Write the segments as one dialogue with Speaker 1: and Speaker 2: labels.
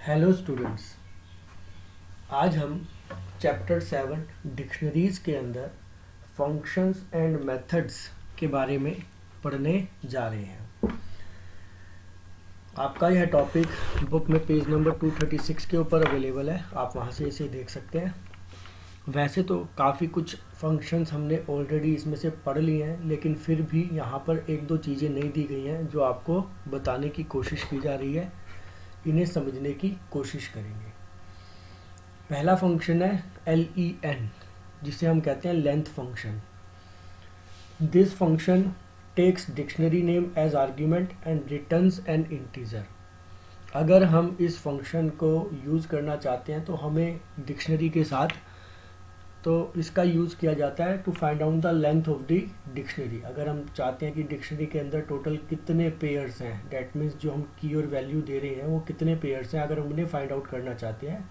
Speaker 1: Hello students, आज हम chapter 7 dictionaries के अंदर फंक्शंस एंड मेथड्स के बारे में पढ़ने जा रहे हैं। आपका यह टॉपिक बुक में पेज नंबर 236 के ऊपर अवेलेबल है, आप वहां से इसे देख सकते हैं। वैसे तो काफ़ी कुछ फंक्शंस हमने ऑलरेडी इसमें से पढ़ लिए हैं, लेकिन फिर भी यहाँ पर एक दो चीज़ें नहीं दी गई हैं जो आपको बताने की कोशिश की जा रही है। इन्हें समझने की कोशिश करेंगे। पहला फंक्शन है LEN, जिसे हम कहते हैं length function. This function takes dictionary name as argument and returns an integer. अगर हम इस फंक्शन को यूज़ करना चाहते हैं तो हमें डिक्शनरी के साथ इसका यूज़ किया जाता है to find out the length of the dictionary. अगर हम चाहते हैं कि डिक्शनरी के अंदर टोटल कितने पेयर्स हैं, डेट मीन्स जो हम की और वैल्यू दे रहे हैं वो कितने पेयर्स हैं, अगर हम उन्हें फाइंड आउट करना चाहते हैं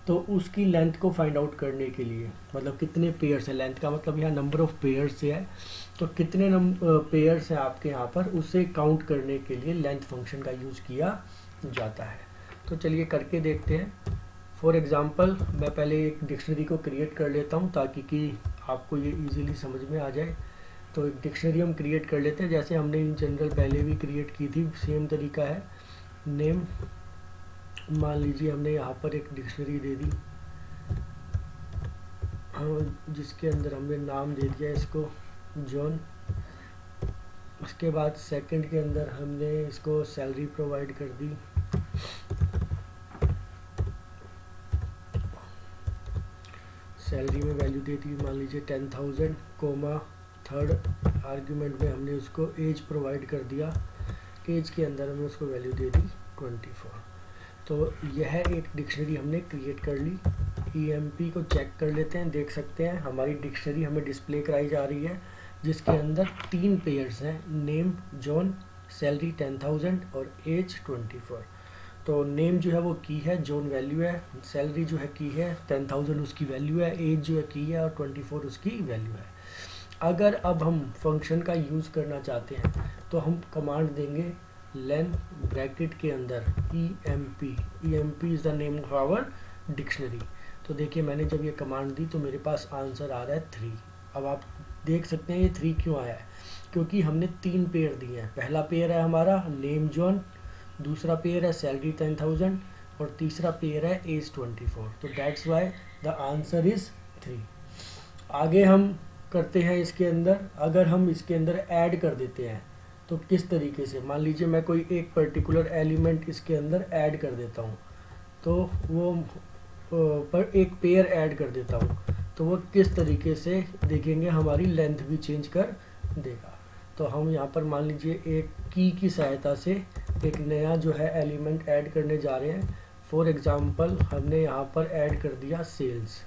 Speaker 1: तो उसकी लेंथ को फाइंड आउट करने के लिए, मतलब कितने पेयर्स हैं, लेंथ का मतलब यहाँ नंबर ऑफ पेयर्स से है, तो कितने पेयर्स हैं आपके यहाँ पर, उसे काउंट करने के लिए लेंथ फंक्शन का यूज़ किया जाता है। तो चलिए करके देखते हैं। फॉर एग्ज़ाम्पल मैं पहले एक डिक्शनरी को क्रिएट कर लेता हूँ ताकि कि आपको ये इजीली समझ में आ जाए। तो एक डिक्शनरी हम क्रिएट कर लेते हैं जैसे हमने इन जनरल पहले भी क्रिएट की थी, सेम तरीका है। नेम मान लीजिए हमने यहाँ पर एक डिक्शनरी दे दी, जिसके अंदर हमने नाम दे दिया इसको जॉन। उसके बाद सेकंड के अंदर हमने इसको सैलरी प्रोवाइड कर दी। सैलरी में वैल्यू दे दी मान लीजिए 10,000, कोमा थर्ड आर्ग्यूमेंट में हमने उसको एज प्रोवाइड कर दिया। एज के अंदर हमने उसको वैल्यू दे दी 24। तो यह एक डिक्शनरी हमने क्रिएट कर ली। EMP को चेक कर लेते हैं, देख सकते हैं हमारी डिक्शनरी हमें डिस्प्ले कराई जा रही है जिसके अंदर 3 पेयर्स हैं, नेम जॉन, सैलरी 10,000 और एज 24। तो नेम जो है वो की है, जॉन वैल्यू है, सैलरी जो है की है, 10,000 उसकी वैल्यू है, एज जो है की है और 24 उसकी वैल्यू है। अगर अब हम फंक्शन का यूज़ करना चाहते हैं तो हम कमांड देंगे लेन ब्रैकेट के अंदर EMP is the name of our dictionary. तो देखिए मैंने जब ये कमांड दी तो मेरे पास आंसर आ रहा है 3। अब आप देख सकते हैं ये 3 क्यों आया है, क्योंकि हमने 3 पेयर दिए हैं। पहला पेयर है हमारा नेम जॉन, दूसरा पेयर है सैलरी 10,000 और तीसरा पेयर है एज 24। तो that's why the answer is 3। आगे हम करते हैं इसके अंदर, अगर हम इसके अंदर ऐड कर देते हैं तो किस तरीके से, मान लीजिए मैं कोई एक पर्टिकुलर एलिमेंट इसके अंदर ऐड कर देता हूँ, तो वो पर एक पेयर ऐड कर देता हूँ तो वो किस तरीके से देखेंगे, हमारी लेंथ भी चेंज कर देगा। तो हम यहाँ पर मान लीजिए एक की सहायता से एक नया जो है एलिमेंट ऐड करने जा रहे हैं। फॉर एग्जांपल हमने यहाँ पर ऐड कर दिया सेल्स।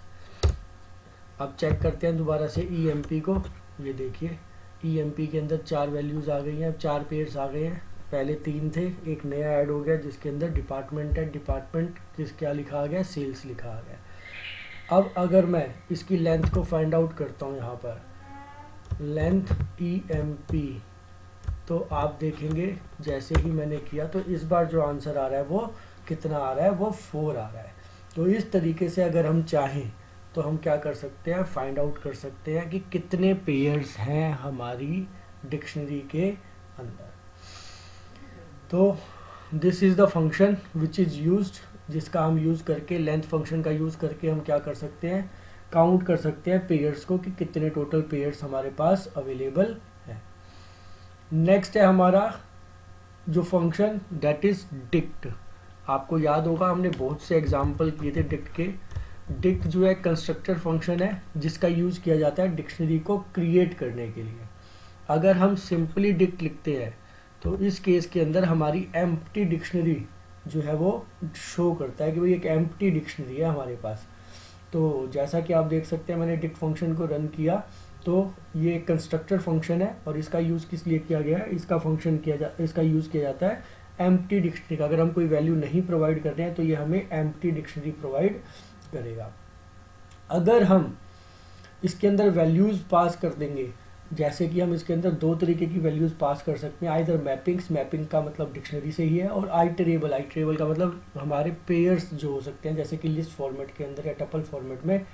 Speaker 1: अब चेक करते हैं दोबारा से EMP को। ये देखिए EMP के अंदर 4 वैल्यूज़ आ गई हैं, 4 पेयर्स आ गए हैं। पहले 3 थे, एक नया ऐड हो गया जिसके अंदर डिपार्टमेंट है, डिपार्टमेंट किस क्या लिखा आ गया, सेल्स लिखा आ गया। अब अगर मैं इसकी लेंथ को फाइंड आउट करता हूँ यहाँ पर लेंथ EMP, तो आप देखेंगे जैसे ही मैंने किया तो इस बार जो आंसर आ रहा है वो कितना आ रहा है, वो 4 आ रहा है। तो इस तरीके से अगर हम चाहें तो हम क्या कर सकते हैं, फाइंड आउट कर सकते हैं कि कितने पेयर्स हैं हमारी डिक्शनरी के अंदर। तो this is the function which is used, जिसका हम यूज़ करके लेंथ फंक्शन का यूज़ करके हम क्या कर सकते हैं, काउंट कर सकते हैं पेयर्स को कि कितने टोटल पेयर्स हमारे पास अवेलेबल है। नेक्स्ट है हमारा जो फंक्शन दैट इज डिक्ट। आपको याद होगा हमने बहुत से एग्जाम्पल किए थे डिक्ट के। डिक्ट जो है कंस्ट्रक्टर फंक्शन है जिसका यूज़ किया जाता है डिक्शनरी को क्रिएट करने के लिए। अगर हम सिंपली डिक्ट लिखते हैं तो इस केस के अंदर हमारी एम्प्टी डिक्शनरी जो है वो शो करता है कि भाई एक एम्प्टी डिक्शनरी है हमारे पास। तो जैसा कि आप देख सकते हैं मैंने डिक्ट फंक्शन को रन किया तो ये कंस्ट्रक्टर फंक्शन है और इसका यूज़ किस लिए किया गया है, इसका यूज़ किया जाता है एम्प्टी डिक्शनरी का। अगर हम कोई वैल्यू नहीं प्रोवाइड कर रहे हैं तो ये हमें एम्प्टी डिक्शनरी प्रोवाइड करेगा। अगर हम इसके अंदर वैल्यूज़ पास कर देंगे जैसे कि हम इसके अंदर दो तरीके की वैल्यूज़ पास कर सकते हैं, आइदर मैपिंग्स, मैपिंग का मतलब डिक्शनरी से ही है, और आइटरेबल का मतलब हमारे पेयर्स जो हो सकते हैं जैसे कि लिस्ट फॉर्मेट के अंदर या टपल फॉर्मेट में,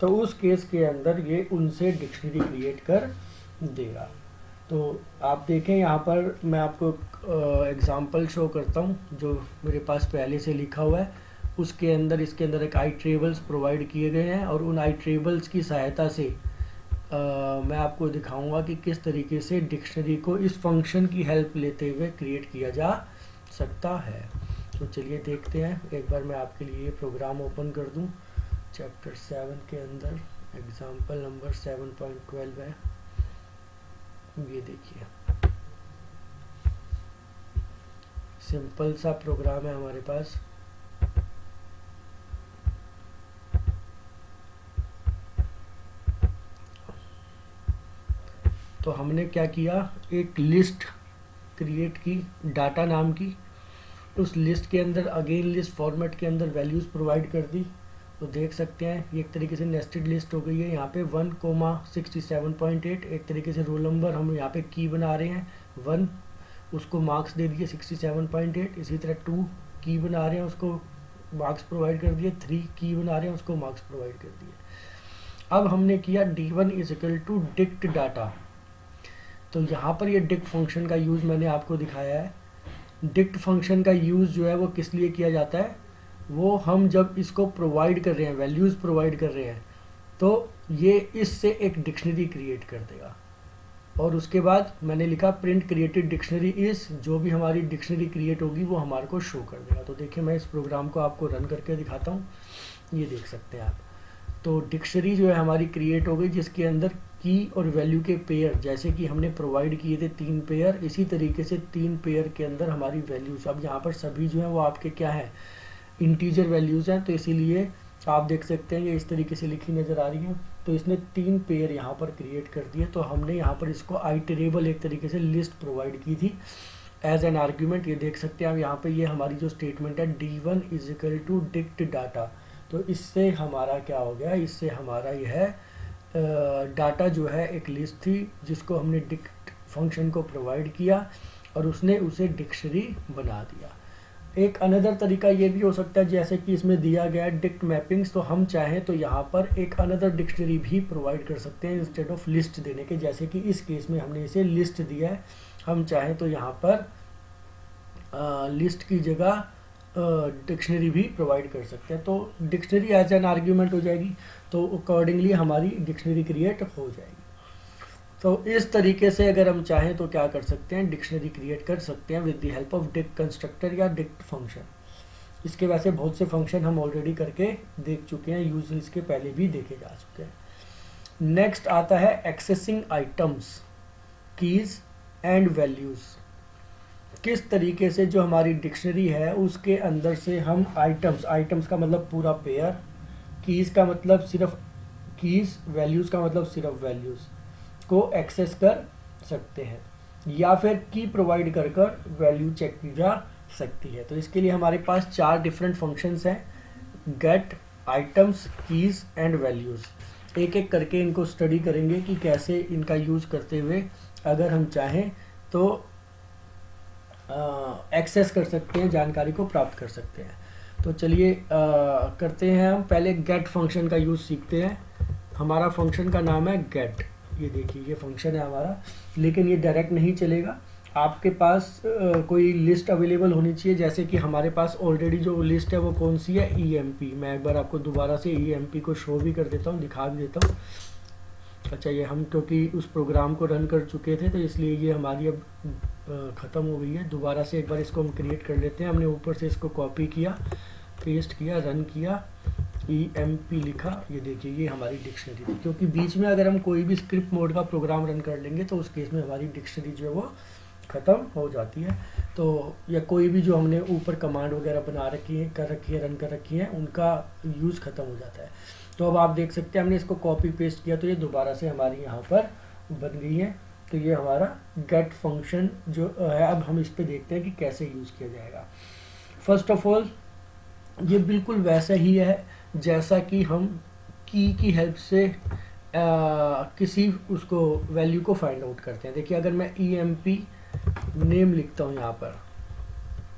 Speaker 1: तो उस केस के अंदर ये उनसे डिक्शनरी क्रिएट कर देगा। तो आप देखें यहाँ पर मैं आपको एग्जांपल शो करता हूँ जो मेरे पास पहले से लिखा हुआ है। उसके अंदर इसके अंदर एक आइट्रेबल्स प्रोवाइड किए गए हैं और उन आइट्रेबल्स की सहायता से मैं आपको दिखाऊंगा कि किस तरीके से डिक्शनरी को इस फंक्शन की हेल्प लेते हुए क्रिएट किया जा सकता है। तो चलिए देखते हैं। एक बार मैं आपके लिए ये प्रोग्राम ओपन कर दूं। चैप्टर 7 के अंदर एग्जाम्पल नंबर 7.12 है, ये देखिए सिंपल सा प्रोग्राम है हमारे पास। तो हमने क्या किया, एक लिस्ट क्रिएट की डाटा नाम की, उस लिस्ट के अंदर अगेन लिस्ट फॉर्मेट के अंदर वैल्यूज़ प्रोवाइड कर दी। तो देख सकते हैं ये एक तरीके से नेस्टेड लिस्ट हो गई है। यहाँ पे 1,67.8 एक तरीके से रोल नंबर हम यहाँ पे की बना रहे हैं, 1 उसको मार्क्स दे दिए 67.8। इसी तरह 2 की बना रहे हैं, उसको मार्क्स प्रोवाइड कर दिए, 3 की बना रहे हैं, उसको मार्क्स प्रोवाइड कर दिए। अब हमने किया d1 is equal to dict data. तो यहाँ पर ये डिक्ट फंक्शन का यूज़ मैंने आपको दिखाया है। डिक्ट फंक्शन का यूज़ जो है वो किस लिए किया जाता है, वो हम जब इसको प्रोवाइड कर रहे हैं, वैल्यूज़ प्रोवाइड कर रहे हैं, तो ये इससे एक डिक्शनरी क्रिएट कर देगा। और उसके बाद मैंने लिखा प्रिंट क्रिएटेड डिक्शनरी इस, जो भी हमारी डिक्शनरी क्रिएट होगी वो हमारे को शो कर देगा। तो देखिए मैं इस प्रोग्राम को आपको रन करके दिखाता हूँ, ये देख सकते हैं आप। तो डिक्शनरी जो है हमारी क्रिएट हो गई, जिसके अंदर की और वैल्यू के पेयर जैसे कि हमने प्रोवाइड किए थे 3 पेयर, इसी तरीके से 3 पेयर के अंदर हमारी वैल्यूज़, अब यहाँ पर सभी जो है वो आपके क्या है, इंटीजर वैल्यूज़ हैं। तो इसीलिए आप देख सकते हैं ये इस तरीके से लिखी नज़र आ रही है। तो इसने 3 पेयर यहाँ पर क्रिएट कर दिए। तो हमने यहाँ पर इसको आइटरेबल एक तरीके से लिस्ट प्रोवाइड की थी एज एन आर्ग्यूमेंट। ये देख सकते हैं आप यहाँ पे, ये हमारी जो स्टेटमेंट है d1 is equal to dict data. तो इससे हमारा क्या हो गया, इससे हमारा यह डाटा जो है एक लिस्ट थी जिसको हमने डिक्ट फंक्शन को प्रोवाइड किया और उसने उसे डिक्शनरी बना दिया। एक अनदर तरीका ये भी हो सकता है, जैसे कि इसमें दिया गया है डिक्ट मैपिंग्स, तो हम चाहें तो यहाँ पर एक अनदर डिक्शनरी भी प्रोवाइड कर सकते हैं इंस्टेड ऑफ लिस्ट देने के। जैसे कि इस केस में हमने इसे लिस्ट दिया है, हम चाहें तो यहाँ पर लिस्ट की जगह डिक्शनरी भी प्रोवाइड कर सकते हैं। तो डिक्शनरी एज एन आर्ग्यूमेंट हो जाएगी, तो अकॉर्डिंगली हमारी डिक्शनरी क्रिएट हो जाएगी। तो इस तरीके से अगर हम चाहें तो क्या कर सकते हैं, डिक्शनरी क्रिएट कर सकते हैं with the help of dict constructor या डिक्ट फंक्शन। इसके वैसे बहुत से फंक्शन हम ऑलरेडी करके देख चुके हैं, यूज इसके पहले भी देखे जा चुके हैं। नेक्स्ट आता है accessing items, keys and values. किस तरीके से जो हमारी डिक्शनरी है उसके अंदर से हम आइटम्स का मतलब पूरा पेयर, कीज का मतलब सिर्फ कीज, वैल्यूज का मतलब सिर्फ वैल्यूज को एक्सेस कर सकते हैं, या फिर की प्रोवाइड कर कर वैल्यू चेक की जा सकती है। तो इसके लिए हमारे पास 4 डिफरेंट फंक्शंस हैं, get, items, keys and values. एक एक करके इनको स्टडी करेंगे कि कैसे इनका यूज करते हुए अगर हम चाहें तो एक्सेस कर सकते हैं, जानकारी को प्राप्त कर सकते हैं। तो चलिए करते हैं। हम पहले गेट फंक्शन का यूज़ सीखते हैं। हमारा फंक्शन का नाम है गेट। ये देखिए ये फंक्शन है हमारा, लेकिन ये डायरेक्ट नहीं चलेगा। आपके पास कोई लिस्ट अवेलेबल होनी चाहिए, जैसे कि हमारे पास ऑलरेडी जो लिस्ट है वो कौन सी है, EMP। मैं एक बार आपको दोबारा से EMP को शो भी कर देता हूँ, दिखा भी देता हूँ। अच्छा, ये हम क्योंकि उस प्रोग्राम को रन कर चुके थे तो इसलिए ये हमारी अब ख़त्म हो गई है। दोबारा से एक बार इसको हम क्रिएट कर लेते हैं। हमने ऊपर से इसको कॉपी किया, पेस्ट किया, रन किया, EMP लिखा। ये देखिए ये हमारी डिक्शनरी थी, क्योंकि बीच में अगर हम कोई भी स्क्रिप्ट मोड का प्रोग्राम रन कर लेंगे तो उस केस में हमारी डिक्शनरी जो है वो ख़त्म हो जाती है। तो या कोई भी जो हमने ऊपर कमांड वगैरह बना रखी है, कर रखी है, रन कर रखी है, उनका यूज़ ख़त्म हो जाता है। तो अब आप देख सकते हैं हमने इसको कॉपी पेस्ट किया तो ये दोबारा से हमारी यहाँ पर बन गई है। तो ये हमारा गेट फंक्शन जो है, अब हम इस पे देखते हैं कि कैसे यूज़ किया जाएगा। फर्स्ट ऑफ ऑल ये बिल्कुल वैसा ही है जैसा कि हम की हेल्प से किसी उसको वैल्यू को फाइंड आउट करते हैं। देखिए अगर मैं emp नेम लिखता हूँ यहाँ पर,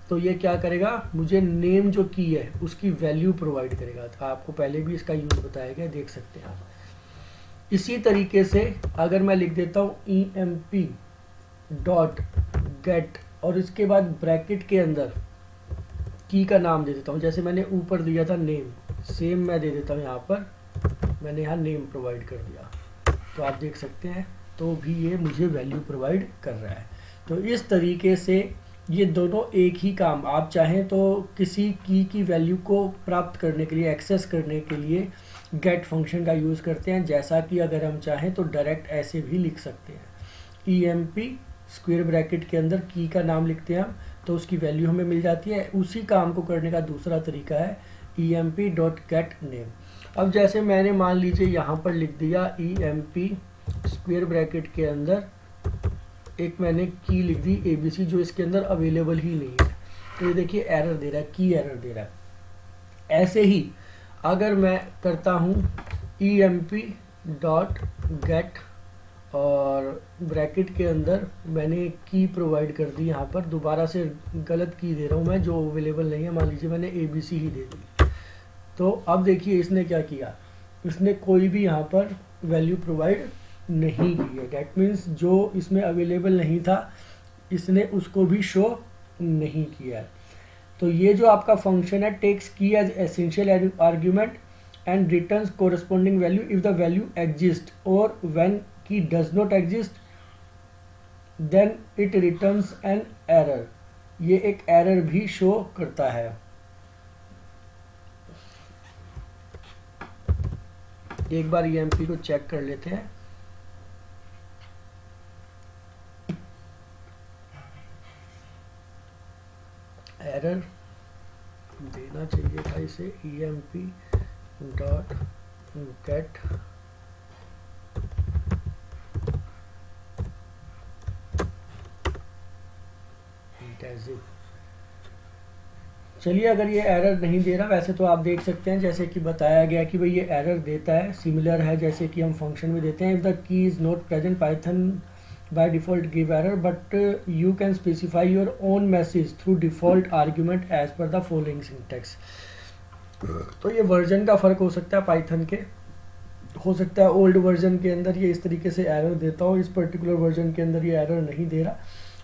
Speaker 1: तो ये क्या करेगा, मुझे नेम जो की है उसकी वैल्यू प्रोवाइड करेगा। तो आपको पहले भी इसका यूज बताया गया, देख सकते हैं आप। इसी तरीके से अगर मैं लिख देता हूँ emp डॉट गेट और इसके बाद ब्रैकेट के अंदर की का नाम दे देता हूँ, जैसे मैंने ऊपर दिया था नेम, सेम मैं दे देता हूँ यहाँ पर, मैंने यहाँ नेम प्रोवाइड कर दिया, तो आप देख सकते हैं तो भी ये मुझे वैल्यू प्रोवाइड कर रहा है। तो इस तरीके से ये दोनों एक ही काम, आप चाहें तो किसी की वैल्यू को प्राप्त करने के लिए, एक्सेस करने के लिए गेट फंक्शन का यूज़ करते हैं, जैसा कि अगर हम चाहें तो डायरेक्ट ऐसे भी लिख सकते हैं। emp स्क्वायर ब्रैकेट के अंदर की का नाम लिखते हैं हम, तो उसकी वैल्यू हमें मिल जाती है। उसी काम को करने का दूसरा तरीका है emp डॉट गेट नेम। अब जैसे मैंने मान लीजिए यहाँ पर लिख दिया emp स्क्वायर ब्रैकेट के अंदर एक मैंने की लिख दी abc, जो इसके अंदर अवेलेबल ही नहीं है, तो ये देखिए एरर दे रहा है, की एरर दे रहा है। ऐसे ही अगर मैं करता हूँ emp डॉट गेट और ब्रैकेट के अंदर मैंने की प्रोवाइड कर दी, यहाँ पर दोबारा से गलत की दे रहा हूँ मैं, जो अवेलेबल नहीं है, मान लीजिए मैंने abc ही दे दी, तो अब देखिए इसने क्या किया, इसने कोई भी यहाँ पर वैल्यू प्रोवाइड नहीं की है। डैट मीन्स जो इसमें अवेलेबल नहीं था इसने उसको भी शो नहीं किया है। तो ये जो आपका फंक्शन है takes key as essential argument and returns corresponding value if the value exist, और when key does not exist then it returns an error. ये एक एरर भी शो करता है। एक बार emp को चेक कर लेते हैं। एरर देना चाहिए था इसे, emp डॉट गेट डेजिग। चलिए अगर ये एरर नहीं दे रहा, वैसे तो आप देख सकते हैं जैसे कि बताया गया कि भाई ये एरर देता है, सिमिलर है जैसे कि हम फंक्शन में देते हैं, if the key is not present Python by default give error but you can specify your own message through default argument as per the following syntax। तो ये वर्जन का फ़र्क हो सकता है पाइथन के, हो सकता है ओल्ड वर्जन के अंदर ये इस तरीके से एरर देता हो, इस पर्टिकुलर वर्जन के अंदर ये एरर नहीं दे रहा,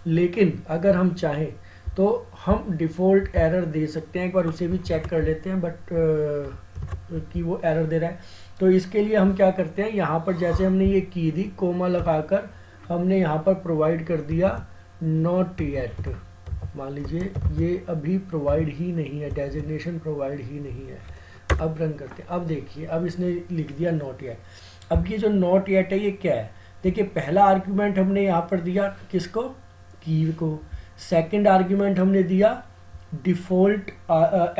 Speaker 1: लेकिन अगर हम चाहें तो हम डिफ़ॉल्ट एरर दे सकते हैं। एक बार उसे भी चेक कर लेते हैं बट कि वो एरर दे रहा है। तो इसके लिए हम क्या करते हैं, यहाँ पर जैसे हमने ये की दी, कोमा लगाकर हमने यहाँ पर प्रोवाइड कर दिया नॉट येट। मान लीजिए ये अभी प्रोवाइड ही नहीं है, डेजिग्नेशन प्रोवाइड ही नहीं है। अब रन करते हैं, अब देखिए अब इसने लिख दिया नॉट येट। अब ये जो नॉट येट है ये क्या है, देखिए पहला आर्ग्यूमेंट हमने यहाँ पर दिया किसको, की को, सेकंड आर्ग्यूमेंट हमने दिया डिफ़ॉल्ट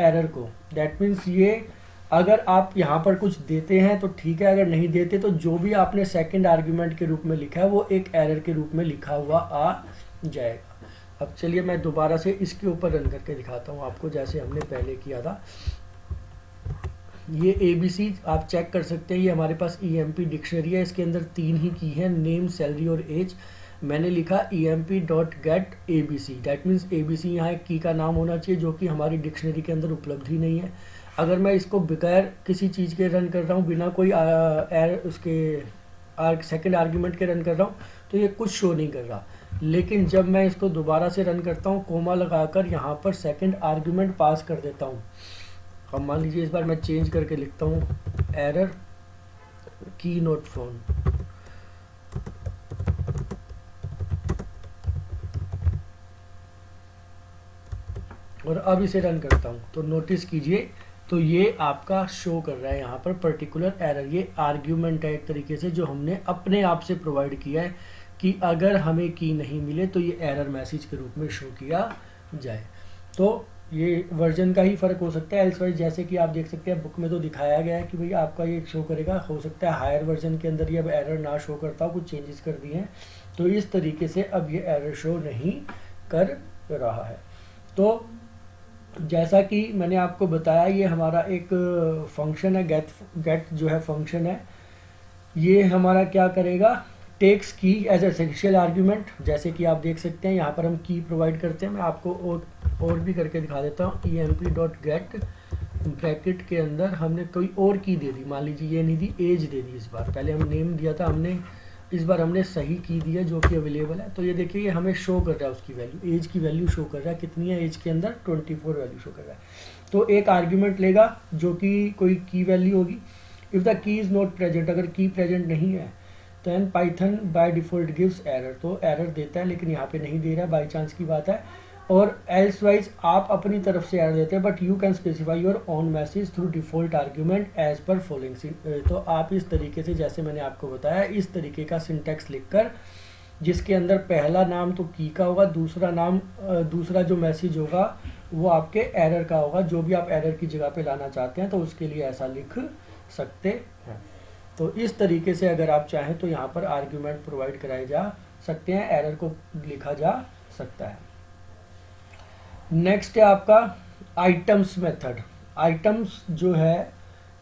Speaker 1: एरर को। दैट मीन्स ये अगर आप यहाँ पर कुछ देते हैं तो ठीक है, अगर नहीं देते तो जो भी आपने सेकंड आर्ग्यूमेंट के रूप में लिखा है वो एक एरर के रूप में लिखा हुआ आ जाएगा। अब चलिए मैं दोबारा से इसके ऊपर रन करके दिखाता हूँ आपको, जैसे हमने पहले किया था। ये ABC आप चेक कर सकते हैं, ये हमारे पास emp डिक्शनरी है, इसके अंदर 3 ही की है, नेम, सैलरी और एज। मैंने लिखा emp dot gate abc, that means abc यहाँ एक की का नाम होना चाहिए जो कि हमारी डिक्शनरी के अंदर उपलब्ध ही नहीं है। अगर मैं इसको बगैर किसी चीज़ के रन कर रहा हूँ, बिना कोई उसके सेकंड आर्ग्यूमेंट के रन कर रहा हूँ, तो ये कुछ शो नहीं कर रहा। लेकिन जब मैं इसको दोबारा से रन करता हूँ, कोमा लगाकर यहाँ पर सेकंड आर्ग्यूमेंट पास कर देता हूँ। अब मान लीजिए इस बार मैं चेंज करके लिखता हूँ एरर की नॉट फाउंड, और अब इसे रन करता हूँ तो नोटिस कीजिए, तो ये आपका शो कर रहा है यहाँ पर पर्टिकुलर एरर। ये आर्ग्यूमेंट है एक तरीके से जो हमने अपने आप से प्रोवाइड किया है कि अगर हमें की नहीं मिले तो ये एरर मैसेज के रूप में शो किया जाए। तो ये वर्जन का ही फ़र्क हो सकता है, एल्सवाइज जैसे कि आप देख सकते हैं बुक में तो दिखाया गया है कि भाई आपका ये शो करेगा। हो सकता है हायर वर्जन के अंदर ये अब एरर ना शो करता हो, कुछ चेंजेस कर दिए हैं, तो इस तरीके से अब ये एरर शो नहीं कर रहा है। तो जैसा कि मैंने आपको बताया, ये हमारा एक फंक्शन है, गेट जो है फंक्शन है, ये हमारा क्या करेगा, takes key as essential argument. जैसे कि आप देख सकते हैं यहाँ पर हम की प्रोवाइड करते हैं। मैं आपको और भी करके दिखा देता हूँ। emp.get ब्रैकेट के अंदर हमने कोई और की दे दी, मान लीजिए ये नहीं दी, एज दे दी। इस बार पहले हम नेम दिया था, हमने इस बार हमने सही की दिया जो कि अवेलेबल है। तो ये देखिए ये हमें शो कर रहा है उसकी वैल्यू, एज की वैल्यू शो कर रहा है। कितनी है एज के अंदर, 24 वैल्यू शो कर रहा है। तो एक आर्ग्यूमेंट लेगा जो कि कोई की वैल्यू होगी। If the key is not present, अगर की प्रेजेंट नहीं है then Python by default gives error, तो एरर देता है, लेकिन यहाँ पे नहीं दे रहा, बाई चांस की बात है। और एल्स वाइज आप अपनी तरफ से एरर देते हैं, but you can specify your own message through default argument as per following. तो आप इस तरीके से, जैसे मैंने आपको बताया, इस तरीके का सिंटैक्स लिखकर, जिसके अंदर पहला नाम तो की का होगा, दूसरा जो मैसेज होगा वो आपके एरर का होगा। जो भी आप एरर की जगह पे लाना चाहते हैं तो उसके लिए ऐसा लिख सकते हैं। तो इस तरीके से अगर आप चाहें तो यहाँ पर आर्ग्यूमेंट प्रोवाइड कराए जा सकते हैं, एरर को लिखा जा सकता है। नेक्स्ट है आपका आइटम्स मेथड। आइटम्स जो है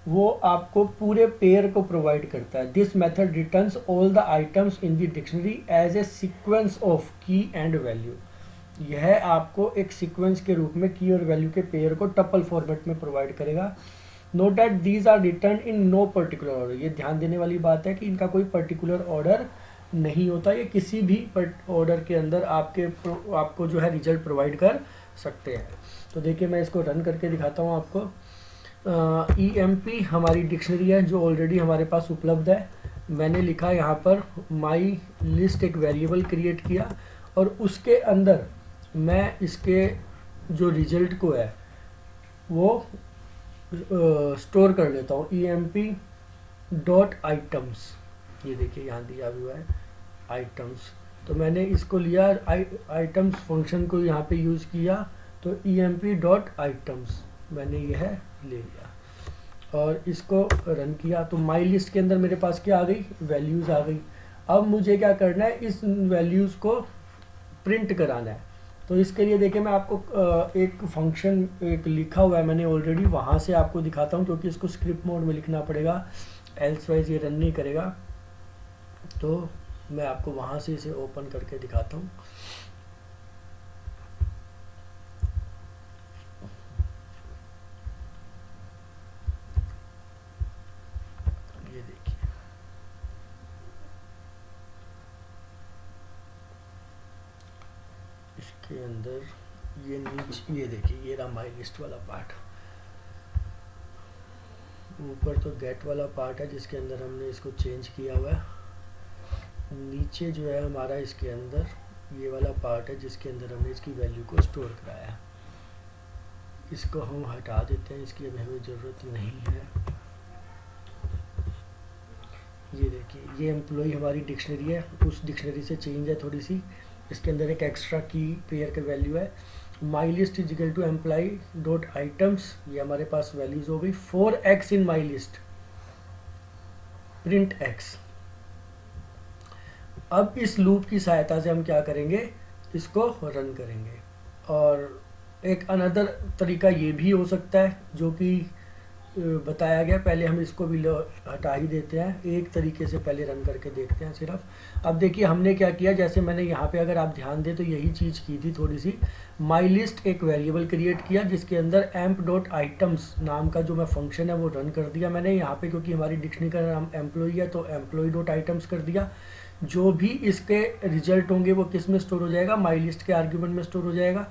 Speaker 1: वो आपको पूरे पेयर को प्रोवाइड करता है। This method returns all the items in the dictionary as a sequence of key and value. यह आपको एक सीक्वेंस के रूप में की और वैल्यू के पेयर को टपल फॉर्मेट में प्रोवाइड करेगा। Note that these are return in no particular order. ये ध्यान देने वाली बात है कि इनका कोई पर्टिकुलर ऑर्डर नहीं होता, ये किसी भी ऑर्डर के अंदर आपको जो है रिजल्ट प्रोवाइड कर सकते हैं। तो देखिए मैं इसको रन करके दिखाता हूँ आपको। EMP हमारी डिक्शनरी है जो ऑलरेडी हमारे पास उपलब्ध है। मैंने लिखा यहाँ पर माई लिस्ट, एक वेरिएबल क्रिएट किया और उसके अंदर मैं इसके जो रिजल्ट को है वो स्टोर कर लेता हूँ। emp.items, ये देखिए यहाँ दिया हुआ है आइटम्स। तो मैंने इसको लिया, आइटम्स फंक्शन को यहाँ पे यूज़ किया, तो emp.items मैंने यह ले लिया और इसको रन किया। तो माई लिस्ट के अंदर मेरे पास क्या आ गई, वैल्यूज़ आ गई। अब मुझे क्या करना है, इस वैल्यूज़ को प्रिंट कराना है। तो इसके लिए देखिए मैं आपको एक फंक्शन एक लिखा हुआ है मैंने ऑलरेडी, वहाँ से आपको दिखाता हूँ, क्योंकि इसको स्क्रिप्ट मोड में लिखना पड़ेगा, एल्स वाइज ये रन नहीं करेगा। तो मैं आपको वहाँ से इसे ओपन करके दिखाता हूँ। ये देखिए, इसके अंदर ये नीचे, ये देखिए ये रहा माई लिस्ट वाला पार्ट। ऊपर तो गेट वाला पार्ट है जिसके अंदर हमने इसको चेंज किया हुआ है। नीचे जो है हमारा इसके अंदर ये वाला पार्ट है जिसके अंदर हमने इसकी वैल्यू को स्टोर कराया है। इसको हम हटा देते हैं, इसकी अब हमें ज़रूरत नहीं है। ये देखिए ये एम्प्लॉई हमारी डिक्शनरी है, उस डिक्शनरी से चेंज है थोड़ी सी। इसके अंदर एक एक्स्ट्रा की पेयर का वैल्यू है। My list is equal to employee dot items, ये हमारे पास वैल्यूज हो गई। 4x in my list, print x। अब इस लूप की सहायता से हम क्या करेंगे, इसको रन करेंगे। और एक अनदर तरीका ये भी हो सकता है जो कि बताया गया, पहले हम इसको भी हटा ही देते हैं, एक तरीके से पहले रन करके देखते हैं सिर्फ। अब देखिए हमने क्या किया, जैसे मैंने यहाँ पे अगर आप ध्यान दें तो यही चीज़ की थी थोड़ी सी। माई लिस्ट एक वेरिएबल क्रिएट किया जिसके अंदर emp.items नाम का जो मैं फंक्शन है वो रन कर दिया मैंने यहाँ पे, क्योंकि हमारी डिक्शनरी का नाम एम्प्लॉई है तो employee.items कर दिया। जो भी इसके रिजल्ट होंगे वो किस में स्टोर हो जाएगा, माई लिस्ट के आर्ग्यूमेंट में स्टोर हो जाएगा।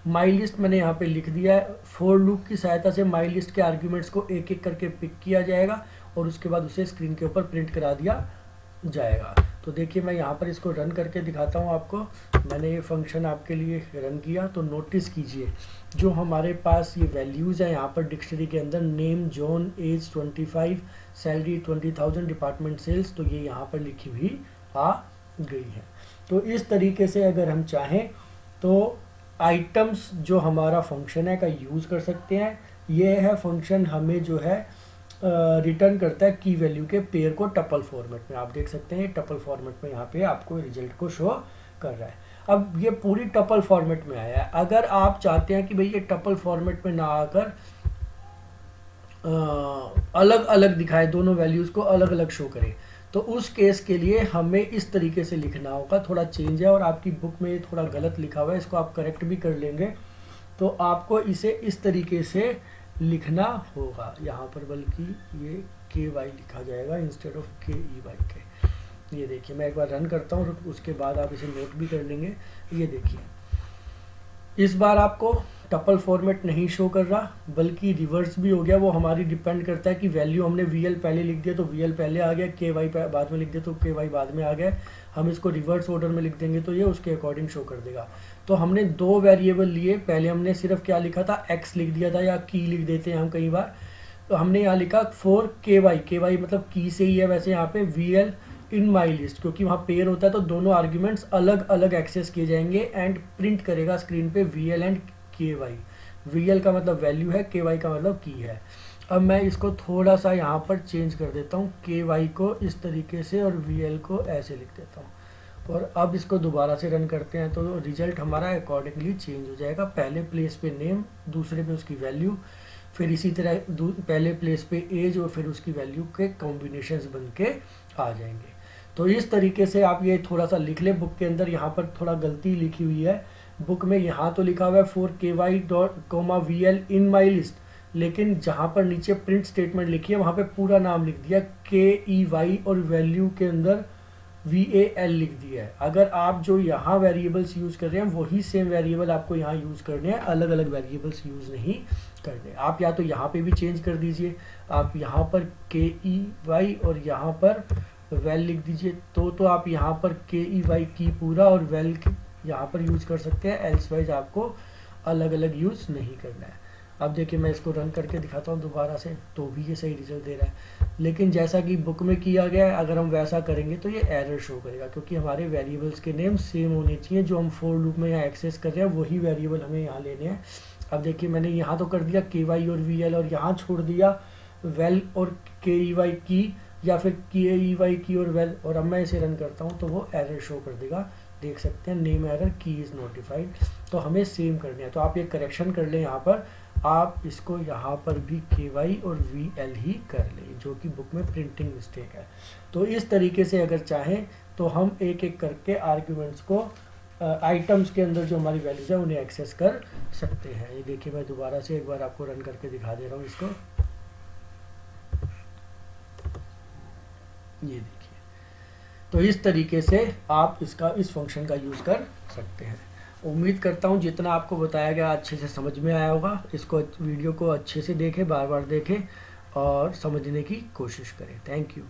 Speaker 1: माई लिस्ट मैंने यहाँ पे लिख दिया है। फॉर लूप की सहायता से माई लिस्ट के आर्ग्यूमेंट्स को एक एक करके पिक किया जाएगा और उसके बाद उसे स्क्रीन के ऊपर प्रिंट करा दिया जाएगा। तो देखिए मैं यहाँ पर इसको रन करके दिखाता हूँ आपको। मैंने ये फंक्शन आपके लिए रन किया तो नोटिस कीजिए जो हमारे पास ये वैल्यूज़ हैं यहाँ पर डिक्शनरी के अंदर, name John, age 25, salary 20,000, department sales, तो ये यहाँ पर लिखी हुई आ गई है। तो इस तरीके से अगर हम चाहें तो आइटम्स जो हमारा फंक्शन है का यूज़ कर सकते हैं। ये है फंक्शन हमें जो है रिटर्न करता है की वैल्यू के पेयर को टपल फॉर्मेट में। आप देख सकते हैं टपल फॉर्मेट में यहाँ पे आपको रिजल्ट को शो कर रहा है। अब ये पूरी टपल फॉर्मेट में आया है। अगर आप चाहते हैं कि भाई ये टपल फॉर्मेट में ना आकर अलग अलग दिखाए, दोनों वैल्यूज़ को अलग अलग शो करें, तो उस केस के लिए हमें इस तरीके से लिखना होगा, थोड़ा चेंज है और आपकी बुक में थोड़ा गलत लिखा हुआ है, इसको आप करेक्ट भी कर लेंगे। तो आपको इसे इस तरीके से लिखना होगा यहाँ पर, बल्कि ये KY लिखा जाएगा इंस्टेड ऑफ KEY के। ये देखिए मैं एक बार रन करता हूँ, उसके बाद आप इसे नोट भी कर लेंगे। ये देखिए इस बार आपको टपल फॉर्मेट नहीं शो कर रहा, बल्कि रिवर्स भी हो गया। वो हमारी डिपेंड करता है कि वैल्यू हमने VL पहले लिख दिया तो VL पहले आ गया, KY बाद में लिख दिया तो KY बाद में आ गया। हम इसको रिवर्स ऑर्डर में लिख देंगे तो ये उसके अकॉर्डिंग शो कर देगा। तो हमने 2 वेरिएबल लिए, पहले हमने सिर्फ क्या लिखा था, X लिख दिया था, या की लिख देते हैं हम कई बार। तो हमने यहाँ लिखा फॉर KY मतलब की से ही है वैसे यहाँ पे, VL इन माई लिस्ट, क्योंकि वहाँ पेयर होता है तो दोनों आर्ग्यूमेंट्स अलग अलग एक्सेस किए जाएंगे एंड प्रिंट करेगा स्क्रीन पे VL एंड KY। VL का मतलब वैल्यू है, KY का मतलब की है। अब मैं इसको थोड़ा सा यहाँ पर चेंज कर देता हूँ, KY को इस तरीके से और VL को ऐसे लिख देता हूँ। और अब इसको दोबारा से रन करते हैं तो रिजल्ट हमारा अकॉर्डिंगली चेंज हो जाएगा। पहले प्लेस पे नेम, दूसरे पे उसकी वैल्यू, फिर इसी तरह पहले प्लेस पे एज और फिर उसकी वैल्यू के कॉम्बिनेशंस बन के आ जाएंगे। तो इस तरीके से आप ये थोड़ा सा लिख ले बुक के अंदर। यहाँ पर थोड़ा गलती लिखी हुई है बुक में, यहाँ तो लिखा हुआ है for KY dot comma VL in my list, लेकिन जहाँ पर नीचे प्रिंट स्टेटमेंट लिखी है वहाँ पे पूरा नाम लिख दिया KEY और वैल्यू के अंदर VAL लिख दिया है। अगर आप जो यहाँ वेरिएबल्स यूज़ कर रहे हैं वही सेम वेरिएबल आपको यहाँ यूज़ करने हैं, अलग अलग वेरिएबल्स यूज़ नहीं करने। आप या तो यहाँ पे भी चेंज कर दीजिए, आप यहाँ पर KEY और यहाँ पर वेल लिख दीजिए, तो आप यहाँ पर KEY की पूरा और वेल यहाँ पर यूज़ कर सकते हैं, एल्सवाइज आपको अलग अलग यूज़ नहीं करना है। अब देखिए मैं इसको रन करके दिखाता हूँ दोबारा से, तो भी ये सही रिजल्ट दे रहा है। लेकिन जैसा कि बुक में किया गया है, अगर हम वैसा करेंगे तो ये एरर शो करेगा, क्योंकि हमारे वेरिएबल्स के नेम सेम होने चाहिए। जो हम फॉर लूप में यहाँ एक्सेस कर रहे हैं वही वेरिएबल हमें यहाँ लेने हैं। अब देखिए मैंने यहाँ तो कर दिया KY और VL और यहाँ छोड़ दिया वेल और KEY की, या फिर KEY की और वेल, और अब मैं इसे रन करता हूँ तो वो एरर शो कर देगा। देख सकते हैं नेम एरर की इज़ नोटिफाइड। तो हमें सेम करने हैं, तो आप ये करेक्शन कर लें यहाँ पर, आप इसको यहाँ पर भी KY और VL ही कर लें, जो कि बुक में प्रिंटिंग मिस्टेक है। तो इस तरीके से अगर चाहें तो हम एक एक करके आर्ग्यूमेंट्स को आइटम्स के अंदर जो हमारी वैल्यूज है उन्हें एक्सेस कर सकते हैं। ये देखिए मैं दोबारा से एक बार आपको रन करके दिखा दे रहा हूँ इसको। ये देखिए, तो इस तरीके से आप इस फंक्शन का यूज़ कर सकते हैं। उम्मीद करता हूँ जितना आपको बताया गया अच्छे से समझ में आया होगा। इसको वीडियो को अच्छे से देखें, बार बार देखें और समझने की कोशिश करें। Thank you.